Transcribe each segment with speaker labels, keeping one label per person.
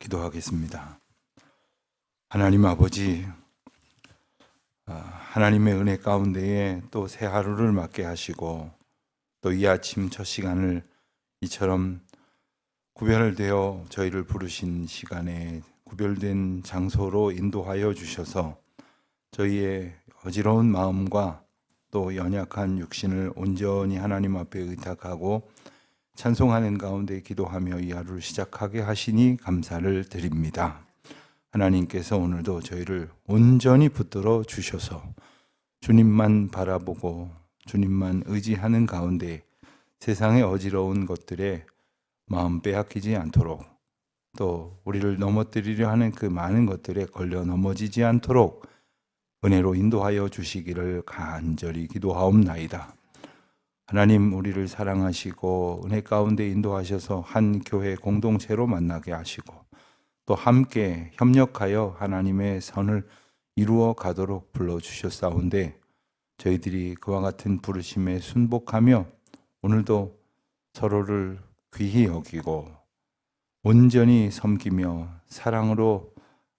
Speaker 1: 기도하겠습니다. 하나님 아버지, 하나님의 은혜 가운데에 또 새 하루를 맞게 하시고 또 이 아침 첫 시간을 이처럼 구별되어 저희를 부르신 시간에 구별된 장소로 인도하여 주셔서 저희의 어지러운 마음과 또 연약한 육신을 온전히 하나님 앞에 의탁하고 찬송하는 가운데 기도하며 이 하루를 시작하게 하시니 감사를 드립니다. 하나님께서 오늘도 저희를 온전히 붙들어 주셔서 주님만 바라보고 주님만 의지하는 가운데 세상의 어지러운 것들에 마음 빼앗기지 않도록 또 우리를 넘어뜨리려 하는 그 많은 것들에 걸려 넘어지지 않도록 은혜로 인도하여 주시기를 간절히 기도하옵나이다. 하나님, 우리를 사랑하시고 은혜 가운데 인도하셔서 한 교회 공동체로 만나게 하시고 또 함께 협력하여 하나님의 선을 이루어 가도록 불러주셨사온데 저희들이 그와 같은 부르심에 순복하며 오늘도 서로를 귀히 여기고 온전히 섬기며 사랑으로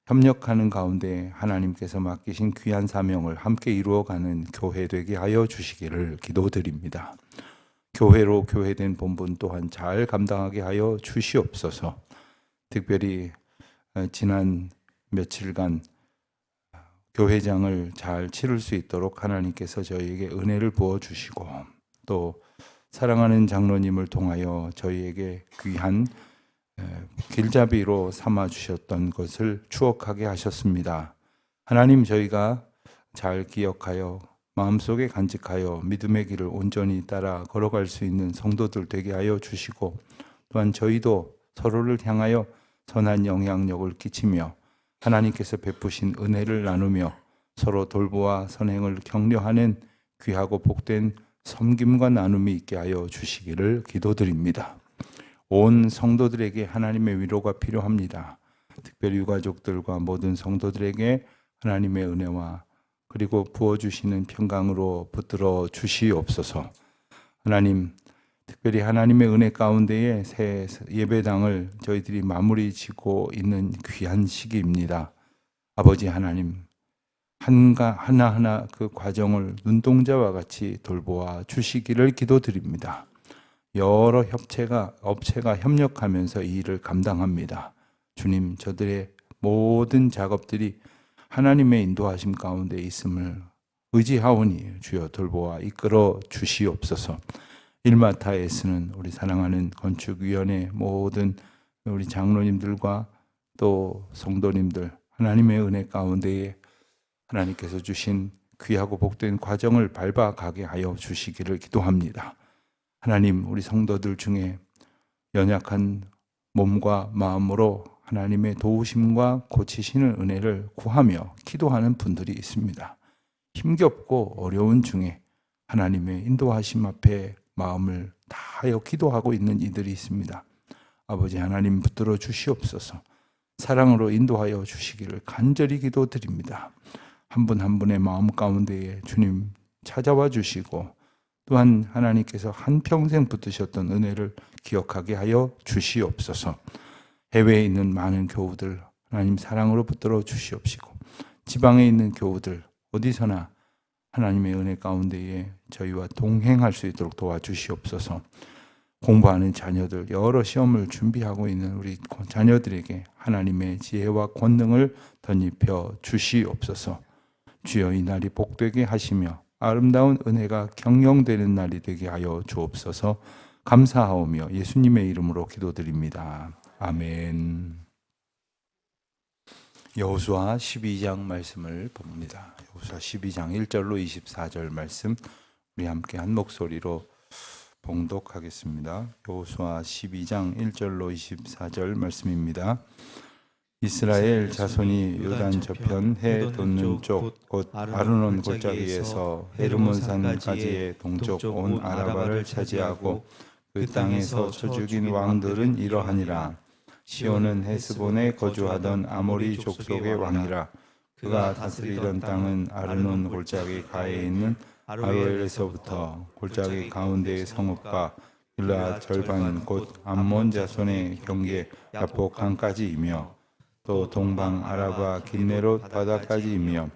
Speaker 1: 협력하는 가운데 하나님께서 맡기신 귀한 사명을 함께 이루어가는 교회 되게 하여 주시기를 기도드립니다. 교회로 교회된 본분 또한 잘 감당하게 하여 주시옵소서. 특별히 지난 며칠간 교회장을 잘 치를 수 있도록 하나님께서 저희에게 은혜를 부어주시고 또 사랑하는 장로님을 통하여 저희에게 귀한 길잡이로 삼아주셨던 것을 추억하게 하셨습니다. 하나님, 저희가 잘 기억하여 마음속에 간직하여 믿음의 길을 온전히 따라 걸어갈 수 있는 성도들 되게 하여 주시고 또한 저희도 서로를 향하여 선한 영향력을 끼치며 하나님께서 베푸신 은혜를 나누며 서로 돌보아 선행을 격려하는 귀하고 복된 섬김과 나눔이 있게 하여 주시기를 기도드립니다. 온 성도들에게 하나님의 위로가 필요합니다. 특별히 유가족들과 모든 성도들에게 하나님의 은혜와 그리고 부어주시는 평강으로 붙들어 주시옵소서. 하나님, 특별히 하나님의 은혜 가운데에 새 예배당을 저희들이 마무리 짓고 있는 귀한 시기입니다. 아버지 하나님, 하나하나 그 과정을 눈동자와 같이 돌보아 주시기를 기도드립니다. 여러 업체가 협력하면서 이 일을 감당합니다. 주님, 저들의 모든 작업들이 하나님의 인도하심 가운데 있음을 의지하오니 주여 돌보아 이끌어 주시옵소서. 일마타 애쓰는 우리 사랑하는 건축위원회 모든 우리 장로님들과 또 성도님들 하나님의 은혜 가운데에 하나님께서 주신 귀하고 복된 과정을 밟아가게 하여 주시기를 기도합니다. 하나님, 우리 성도들 중에 연약한 몸과 마음으로 하나님의 도우심과 고치시는 은혜를 구하며 기도하는 분들이 있습니다. 힘겹고 어려운 중에 하나님의 인도하심 앞에 마음을 다하여 기도하고 있는 이들이 있습니다. 아버지 하나님, 붙들어 주시옵소서. 사랑으로 인도하여 주시기를 간절히 기도드립니다. 한 분 한 분의 마음 가운데에 주님 찾아와 주시고 또한 하나님께서 한평생 붙드셨던 은혜를 기억하게 하여 주시옵소서. 해외에 있는 많은 교우들 하나님 사랑으로 붙들어 주시옵시고 지방에 있는 교우들 어디서나 하나님의 은혜 가운데에 저희와 동행할 수 있도록 도와주시옵소서. 공부하는 자녀들, 여러 시험을 준비하고 있는 우리 자녀들에게 하나님의 지혜와 권능을 덧입혀 주시옵소서. 주여, 이 날이 복되게 하시며 아름다운 은혜가 경영되는 날이 되게 하여 주옵소서. 감사하오며 예수님의 이름으로 기도드립니다. 아멘. 여호수아 12장 말씀을 봅니다. 여호수아 12장 1절로 24절 말씀 우리 함께 한 목소리로 봉독하겠습니다. 여호수아 12장 1절로 24절 말씀입니다. 이스라엘 자손이 요단 저편 해 돋는 쪽 곧 아르논 골짜기에서 헤르몬산까지의 동쪽 온 아라바를 차지하고 그 땅에서 쳐 죽인 왕들은 이러하니라. 시온은 헤스본에 거주하던 아모리 족속의 왕이라. 그가 다스리던 땅은 아르논 골짜기 가에 있는 아로엘에서부터 골짜기 가운데의 성읍과 길르앗 절반 곧 암몬 자손의 경계 야복 강까지이며 또 동방 아라바 긴네롯 바다까지이며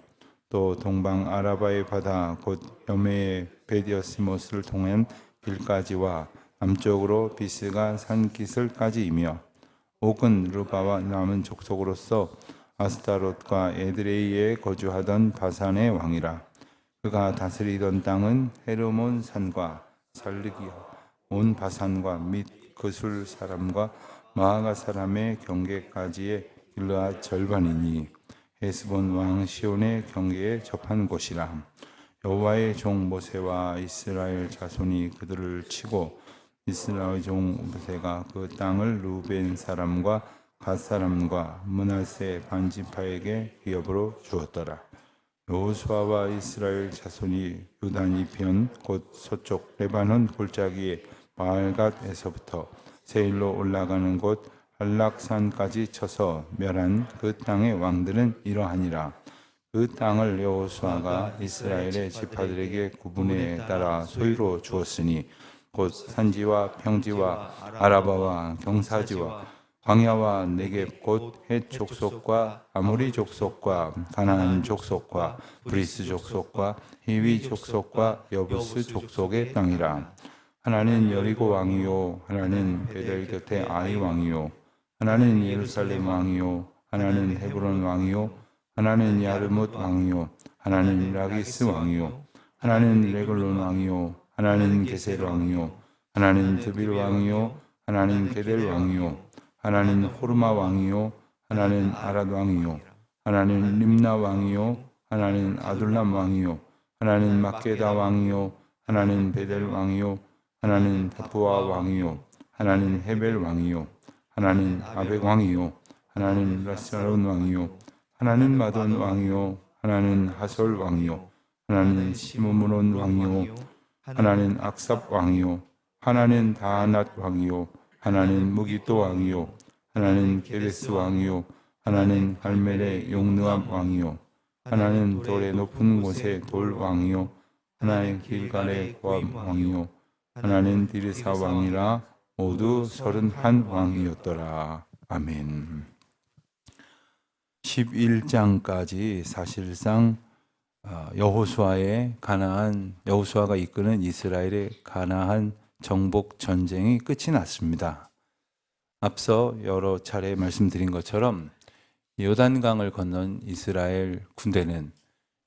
Speaker 1: 또 동방 아라바의 바다 곧 여메의 베디어스못을 통한 길까지와 남쪽으로 비스가 산 기슬까지이며 옥은 르바와 남은 족속으로서 아스타롯과 에드레이에 거주하던 바산의 왕이라. 그가 다스리던 땅은 헤르몬 산과 살르기아 온 바산과 및 그술 사람과 마아가 사람의 경계까지의 길르앗 절반이니 헤스본 왕 시온의 경계에 접한 곳이라. 여호와의 종 모세와 이스라엘 자손이 그들을 치고 이스라엘 종 모세가 그 땅을 루벤 사람과 갓 사람과 므낫세 반지파에게 기업으로 주었더라. 여호수아와 이스라엘 자손이 요단 이편 곧 서쪽 레바논 골짜기의 바알갓에서부터 세일로 올라가는 곳 한락산까지 쳐서 멸한 그 땅의 왕들은 이러하니라. 그 땅을 여호수아가 이스라엘의 지파들에게 구분에 따라 소유로 주었으니 곧 산지와 평지와 아라바와 경사지와 광야와 네겝 곧 헷 족속과 아모리 족속과 가나안 족속과 브리스 족속과 히위 족속과 여부스 족속의 땅이라. 하나는 여리고 왕이요 하나는 베델 곁에 아이 왕이요 하나는 예루살렘 왕이요 하나는 헤브론 왕이요 하나는 야르뭇 왕이요 하나는 라기스 왕이요 하나는 레글론 왕이요 하나는 게셀 왕이요 하나는 드빌 왕이요 하나는 게델 왕이요 하나는 호르마 왕이요 하나는 아랏 왕이요 하나는 림나 왕이요 하나는 아둘람 왕이요 하나는 막게다 왕이요 하나는 베델 왕이요 하나는 다푸아 왕이요 하나는 헤벨 왕이요 하나는 아벡 왕이요 하나는 라사론 왕이요 하나는 마돈 왕이요 하나는 하솔 왕이요 하나는 시므므론 왕이요 하나는 악삽 왕이요 하나는 다하낫 왕이요 하나는 무기또 왕이요 하나는 게데스 왕이요 하나는 갈멜의 용느압 왕이요 하나는 돌의 높은 곳의 돌 왕이요 하나는 길갈의 고압 왕이요 하나는 디르사 왕이라. 모두 31 왕이었더라. 아멘. 11장까지 사실상 여호수아가 이끄는 이스라엘의 가나안 정복 전쟁이 끝이 났습니다. 앞서 여러 차례 말씀드린 것처럼 요단강을 건넌 이스라엘 군대는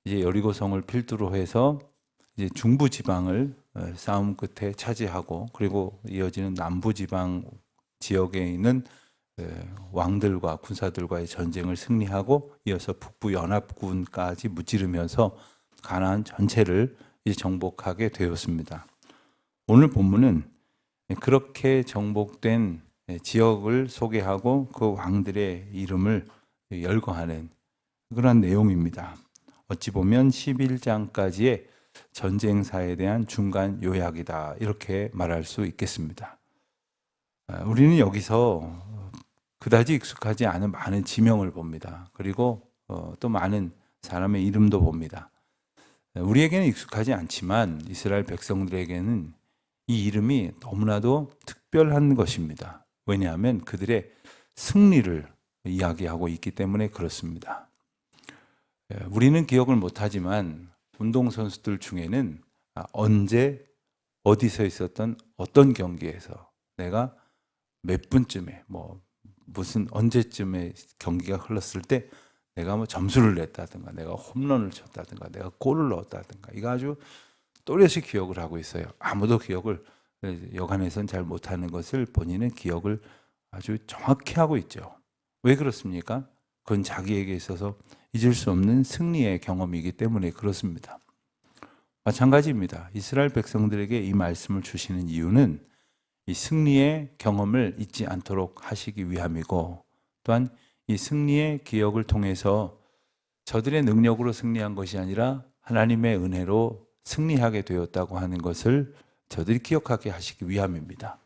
Speaker 1: 이제 여리고성을 필두로 해서 이제 중부 지방을 싸움 끝에 차지하고 그리고 이어지는 남부 지방 지역에 있는 왕들과 군사들과의 전쟁을 승리하고 이어서 북부 연합군까지 무찌르면서 가나안 전체를 이제 정복하게 되었습니다. 오늘 본문은 그렇게 정복된 지역을 소개하고 그 왕들의 이름을 열거하는 그런 내용입니다. 어찌 보면 11장까지의 전쟁사에 대한 중간 요약이다 이렇게 말할 수 있겠습니다. 우리는 여기서 그다지 익숙하지 않은 많은 지명을 봅니다. 그리고 또 많은 사람의 이름도 봅니다. 우리에게는 익숙하지 않지만 이스라엘 백성들에게는 이 이름이 너무나도 특별한 것입니다. 왜냐하면 그들의 승리를 이야기하고 있기 때문에 그렇습니다. 우리는 기억을 못하지만 운동선수들 중에는 언제 어디서 있었던 어떤 경기에서 내가 몇 분쯤에 무슨 언제쯤에 경기가 흘렀을 때 내가 점수를 냈다든가 내가 홈런을 쳤다든가 내가 골을 넣었다든가 이거 아주 또렷이 기억을 하고 있어요. 아무도 기억을 여간해서는 잘 못하는 것을 본인은 기억을 아주 정확히 하고 있죠. 왜 그렇습니까? 그건 자기에게 있어서 잊을 수 없는 승리의 경험이기 때문에 그렇습니다. 마찬가지입니다. 이스라엘 백성들에게 이 말씀을 주시는 이유는 이 승리의 경험을 잊지 않도록 하시기 위함이고 또한 이 승리의 기억을 통해서 저들의 능력으로 승리한 것이 아니라 하나님의 은혜로 승리하게 되었다고 하는 것을 저들이 기억하게 하시기 위함입니다.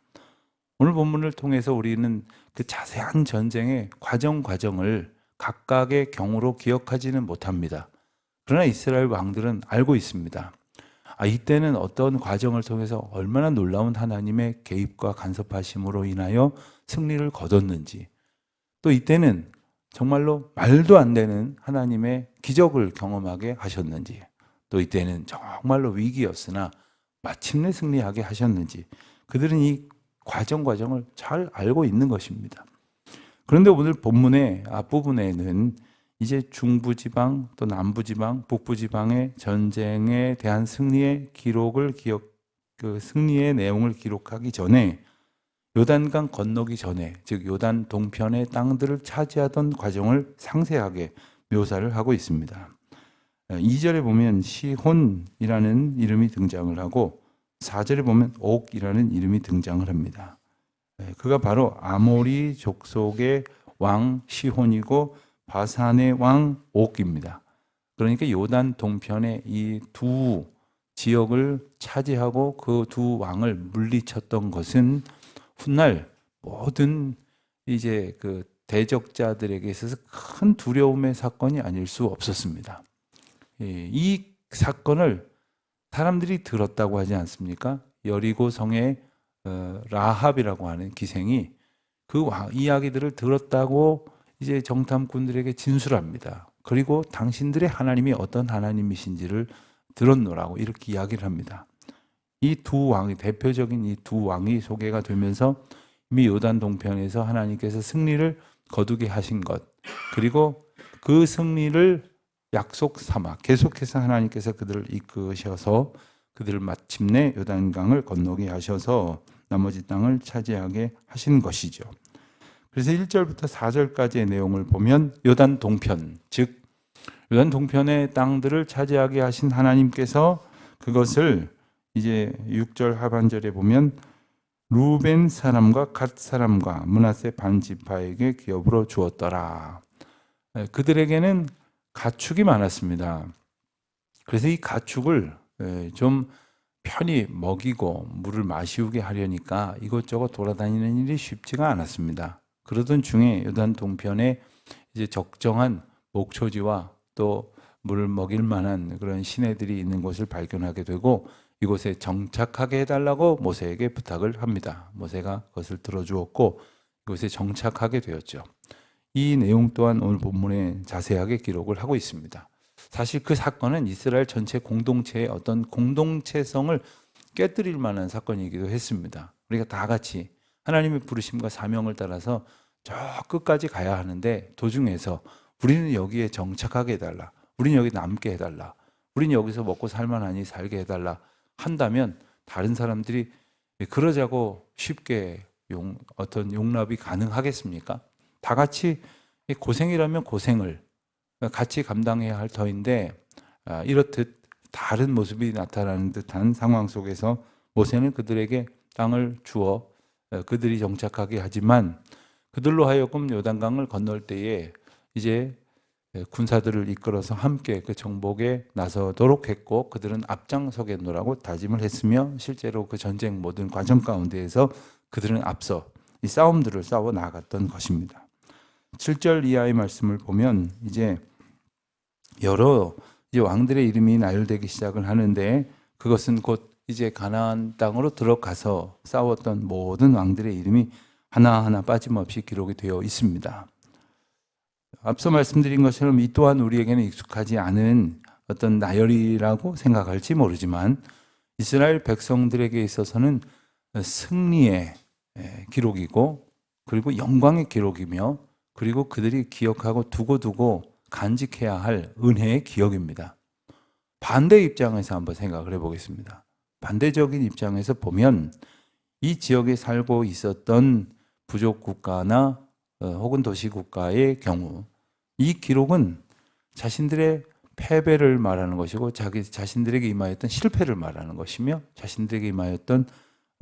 Speaker 1: 오늘 본문을 통해서 우리는 그 자세한 전쟁의 과정을 각각의 경우로 기억하지는 못합니다. 그러나 이스라엘 왕들은 알고 있습니다. 이때는 어떤 과정을 통해서 얼마나 놀라운 하나님의 개입과 간섭하심으로 인하여 승리를 거뒀는지, 또 이때는 정말로 말도 안 되는 하나님의 기적을 경험하게 하셨는지, 또 이때는 정말로 위기였으나 마침내 승리하게 하셨는지, 그들은 이 과정을 잘 알고 있는 것입니다. 그런데 오늘 본문의 앞부분에는 이제 중부지방 또 남부지방, 북부지방의 전쟁에 대한 승리의 기록을 승리의 내용을 기록하기 전에 요단강 건너기 전에, 즉 요단 동편의 땅들을 차지하던 과정을 상세하게 묘사를 하고 있습니다. 2절에 보면 시혼이라는 이름이 등장을 하고 4절에 보면 옥이라는 이름이 등장을 합니다. 그가 바로 아모리 족속의 왕 시혼이고 바산의 왕 옥입니다. 그러니까 요단 동편의 이 두 지역을 차지하고 그 두 왕을 물리쳤던 것은 훗날 모든 이제 그 대적자들에게 있어서 큰 두려움의 사건이 아닐 수 없었습니다. 이 사건을 사람들이 들었다고 하지 않습니까? 여리고 성의 라합이라고 하는 기생이 그 이야기들을 들었다고 이제 정탐꾼들에게 진술합니다. 그리고 당신들의 하나님이 어떤 하나님이신지를 들었노라고 이렇게 이야기를 합니다. 이 두 왕이, 대표적인 이 두 왕이 소개가 되면서 이미 요단 동편에서 하나님께서 승리를 거두게 하신 것, 그리고 그 승리를 약속 삼아 계속해서 하나님께서 그들을 이끄셔서 그들을 마침내 요단강을 건너게 하셔서 나머지 땅을 차지하게 하신 것이죠. 그래서 1절부터 4절까지의 내용을 보면 요단 동편, 즉 요단 동편의 땅들을 차지하게 하신 하나님께서 그것을 이제 6절 하반절에 보면 루벤 사람과 갓 사람과 므낫세 반 지파에게 기업으로 주었더라. 그들에게는 가축이 많았습니다. 그래서 이 가축을 좀 편히 먹이고 물을 마시우게 하려니까 이것저것 돌아다니는 일이 쉽지가 않았습니다. 그러던 중에 요단 동편에 이제 적정한 목초지와 또 물을 먹일 만한 그런 시내들이 있는 곳을 발견하게 되고 이곳에 정착하게 해달라고 모세에게 부탁을 합니다. 모세가 그것을 들어주었고 이곳에 정착하게 되었죠. 이 내용 또한 오늘 본문에 자세하게 기록을 하고 있습니다. 사실 그 사건은 이스라엘 전체 공동체의 어떤 공동체성을 깨뜨릴 만한 사건이기도 했습니다. 우리가 다 같이 하나님의 부르심과 사명을 따라서 저 끝까지 가야 하는데 도중에서 우리는 여기에 정착하게 해달라, 우리는 여기 남게 해달라, 우리는 여기서 먹고 살만하니 살게 해달라 한다면 다른 사람들이 그러자고 쉽게 어떤 용납이 가능하겠습니까? 다 같이 고생이라면 고생을 같이 감당해야 할 터인데 이렇듯 다른 모습이 나타나는 듯한 상황 속에서 모세는 그들에게 땅을 주어 그들이 정착하게 하지만 그들로 하여금 요단강을 건널 때에 이제 군사들을 이끌어서 함께 그 정복에 나서도록 했고 그들은 앞장서겠노라고 다짐을 했으며 실제로 그 전쟁 모든 과정 가운데에서 그들은 앞서 이 싸움들을 싸워 나갔던 것입니다. 7절 이하의 말씀을 보면 이제 여러 이제 왕들의 이름이 나열되기 시작을 하는데 그것은 곧 이제 가나안 땅으로 들어가서 싸웠던 모든 왕들의 이름이 하나하나 빠짐없이 기록이 되어 있습니다. 앞서 말씀드린 것처럼 이 또한 우리에게는 익숙하지 않은 어떤 나열이라고 생각할지 모르지만 이스라엘 백성들에게 있어서는 승리의 기록이고 그리고 영광의 기록이며 그리고 그들이 기억하고 두고두고 간직해야 할 은혜의 기억입니다. 반대 입장에서 한번 생각을 해보겠습니다. 반대적인 입장에서 보면 이 지역에 살고 있었던 부족 국가나 혹은 도시 국가의 경우 이 기록은 자신들의 패배를 말하는 것이고 자신들에게 임하였던 실패를 말하는 것이며 자신들에게 임하였던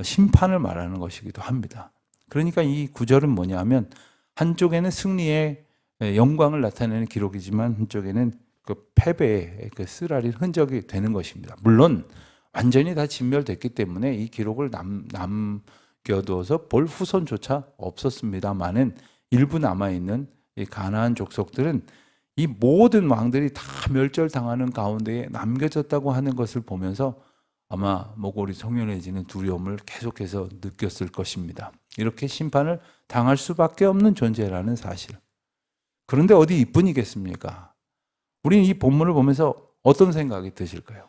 Speaker 1: 심판을 말하는 것이기도 합니다. 그러니까 이 구절은 뭐냐면 한쪽에는 승리의 영광을 나타내는 기록이지만 한쪽에는 그 패배의 그 쓰라린 흔적이 되는 것입니다. 물론 완전히 다 진멸됐기 때문에 이 기록을 남겨두어서 볼 후손조차 없었습니다만은 일부 남아있는 이 가나안 족속들은 이 모든 왕들이 다 멸절당하는 가운데에 남겨졌다고 하는 것을 보면서 아마 모골이 송연해지는 두려움을 계속해서 느꼈을 것입니다. 이렇게 심판을 당할 수밖에 없는 존재라는 사실. 그런데 어디 이뿐이겠습니까? 우리는 이 본문을 보면서 어떤 생각이 드실까요?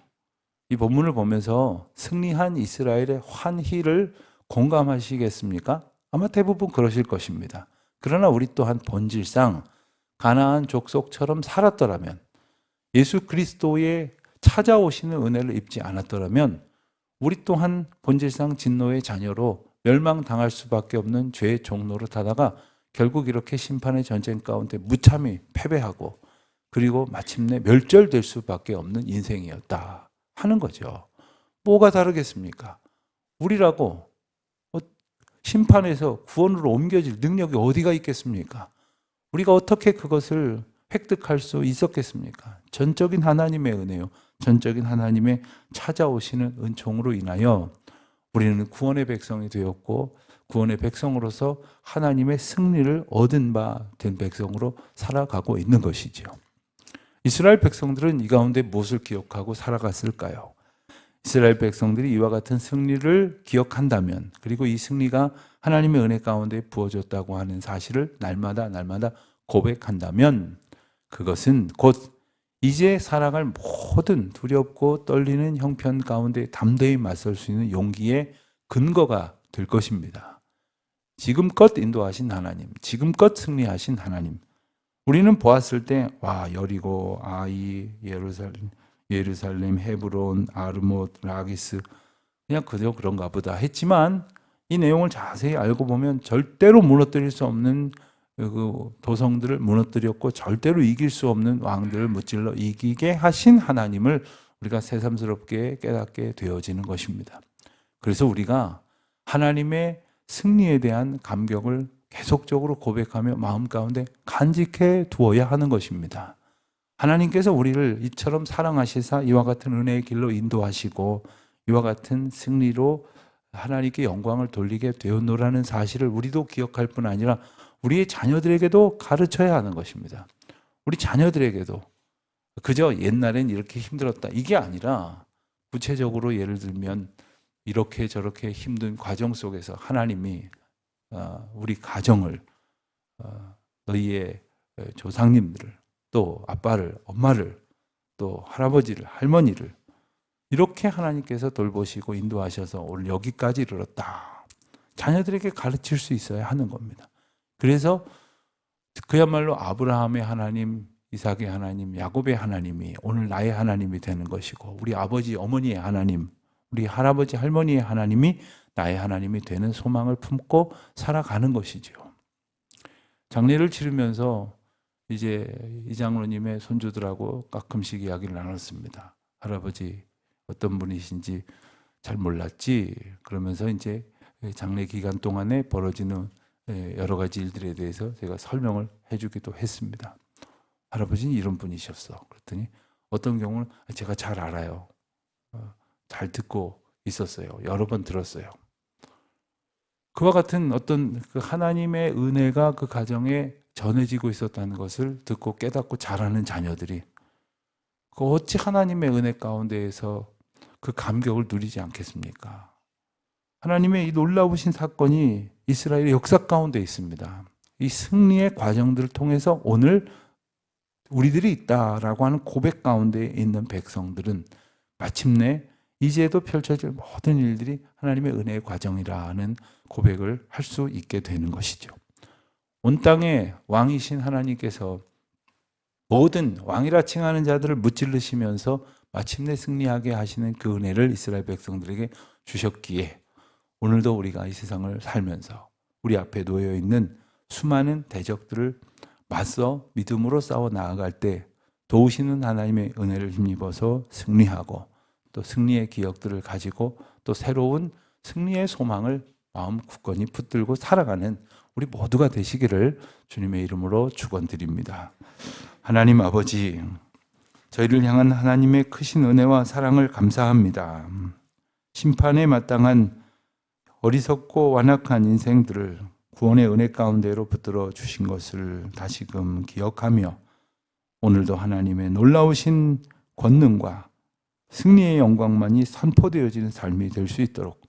Speaker 1: 이 본문을 보면서 승리한 이스라엘의 환희를 공감하시겠습니까? 아마 대부분 그러실 것입니다. 그러나 우리 또한 본질상 가나안 족속처럼 살았더라면, 예수 그리스도의 찾아오시는 은혜를 입지 않았더라면 우리 또한 본질상 진노의 자녀로 멸망당할 수밖에 없는 죄의 종로를 타다가 결국 이렇게 심판의 전쟁 가운데 무참히 패배하고 그리고 마침내 멸절될 수밖에 없는 인생이었다 하는 거죠. 뭐가 다르겠습니까? 우리라고 심판에서 구원으로 옮겨질 능력이 어디가 있겠습니까? 우리가 어떻게 그것을 획득할 수 있었겠습니까? 전적인 하나님의 은혜요, 전적인 하나님의 찾아오시는 은총으로 인하여 우리는 구원의 백성이 되었고 구원의 백성으로서 하나님의 승리를 얻은 바 된 백성으로 살아가고 있는 것이죠. 이스라엘 백성들은 이 가운데 무엇을 기억하고 살아갔을까요? 이스라엘 백성들이 이와 같은 승리를 기억한다면, 그리고 이 승리가 하나님의 은혜 가운데 부어졌다고 하는 사실을 날마다 고백한다면, 그것은 곧 이제 살아갈 모든 두렵고 떨리는 형편 가운데 담대히 맞설 수 있는 용기의 근거가 될 것입니다. 지금껏 인도하신 하나님, 지금껏 승리하신 하나님, 우리는 보았을 때 여리고, 아이, 예루살렘, 헤브론, 아르못, 라기스, 그냥 그저 그런가 보다 했지만 이 내용을 자세히 알고 보면 절대로 무너뜨릴 수 없는 그 도성들을 무너뜨렸고 절대로 이길 수 없는 왕들을 무찔러 이기게 하신 하나님을 우리가 새삼스럽게 깨닫게 되어지는 것입니다. 그래서 우리가 하나님의 승리에 대한 감격을 계속적으로 고백하며 마음 가운데 간직해 두어야 하는 것입니다. 하나님께서 우리를 이처럼 사랑하시사 이와 같은 은혜의 길로 인도하시고 이와 같은 승리로 하나님께 영광을 돌리게 되었노라는 사실을 우리도 기억할 뿐 아니라 우리의 자녀들에게도 가르쳐야 하는 것입니다. 우리 자녀들에게도 그저 옛날엔 이렇게 힘들었다 이게 아니라 구체적으로 예를 들면 이렇게 저렇게 힘든 과정 속에서 하나님이 우리 가정을, 너희의 조상님들을, 또 아빠를, 엄마를, 또 할아버지를, 할머니를 이렇게 하나님께서 돌보시고 인도하셔서 오늘 여기까지 이르렀다. 자녀들에게 가르칠 수 있어야 하는 겁니다. 그래서 그야말로 아브라함의 하나님, 이삭의 하나님, 야곱의 하나님이 오늘 나의 하나님이 되는 것이고, 우리 아버지, 어머니의 하나님, 우리 할아버지, 할머니의 하나님이 나의 하나님이 되는 소망을 품고 살아가는 것이죠. 장례를 치르면서 이제 이 장로님의 손주들하고 가끔씩 이야기를 나눴습니다. 할아버지 어떤 분이신지 잘 몰랐지. 그러면서 이제 장례 기간 동안에 벌어지는 여러 가지 일들에 대해서 제가 설명을 해주기도 했습니다. 할아버지는 이런 분이셨어. 그랬더니 어떤 경우는 제가 잘 알아요. 잘 듣고 있었어요. 여러 번 들었어요. 그와 같은 어떤 그 하나님의 은혜가 그 가정에 전해지고 있었다는 것을 듣고 깨닫고 자라는 자녀들이 그 어찌 하나님의 은혜 가운데에서 그 감격을 누리지 않겠습니까? 하나님의 이 놀라우신 사건이 이스라엘의 역사 가운데 있습니다. 이 승리의 과정들을 통해서 오늘 우리들이 있다라고 하는 고백 가운데 있는 백성들은 마침내 이제도 펼쳐질 모든 일들이 하나님의 은혜의 과정이라는 고백을 할 수 있게 되는 것이죠. 온 땅의 왕이신 하나님께서 모든 왕이라 칭하는 자들을 무찌르시면서 마침내 승리하게 하시는 그 은혜를 이스라엘 백성들에게 주셨기에 오늘도 우리가 이 세상을 살면서 우리 앞에 놓여 있는 수많은 대적들을 맞서 믿음으로 싸워 나아갈 때 도우시는 하나님의 은혜를 힘입어서 승리하고 또 승리의 기억들을 가지고 또 새로운 승리의 소망을 마음 굳건히 붙들고 살아가는 우리 모두가 되시기를 주님의 이름으로 축원드립니다. 하나님 아버지, 저희를 향한 하나님의 크신 은혜와 사랑을 감사합니다. 심판에 마땅한 어리석고 완악한 인생들을 구원의 은혜 가운데로 붙들어 주신 것을 다시금 기억하며 오늘도 하나님의 놀라우신 권능과 승리의 영광만이 선포되어지는 삶이 될 수 있도록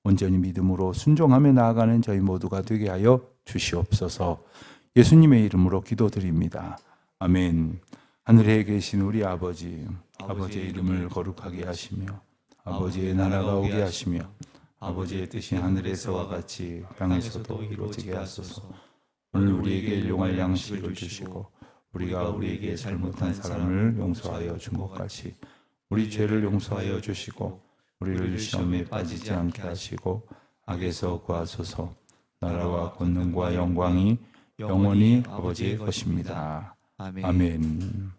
Speaker 1: 온전히 믿음으로 순종하며 나아가는 저희 모두가 되게 하여 주시옵소서. 예수님의 이름으로 기도드립니다. 아멘. 하늘에 계신 우리 아버지, 아버지의 이름을 거룩하게 하시며 아버지의 나라가 오게 하시며 아버지의 뜻이 하늘에서와 같이 땅에서도 이루어지게 하소서. 오늘 우리에게 일용할 양식을 주시고 우리가 우리에게 잘못한 사람을 용서하여 준 것 같이 우리 죄를 용서하여 주시고 우리를 시험에 빠지지 않게 하시고 악에서 구하소서. 나라와 권능과 영광이 영원히 아버지의 것입니다. 아멘.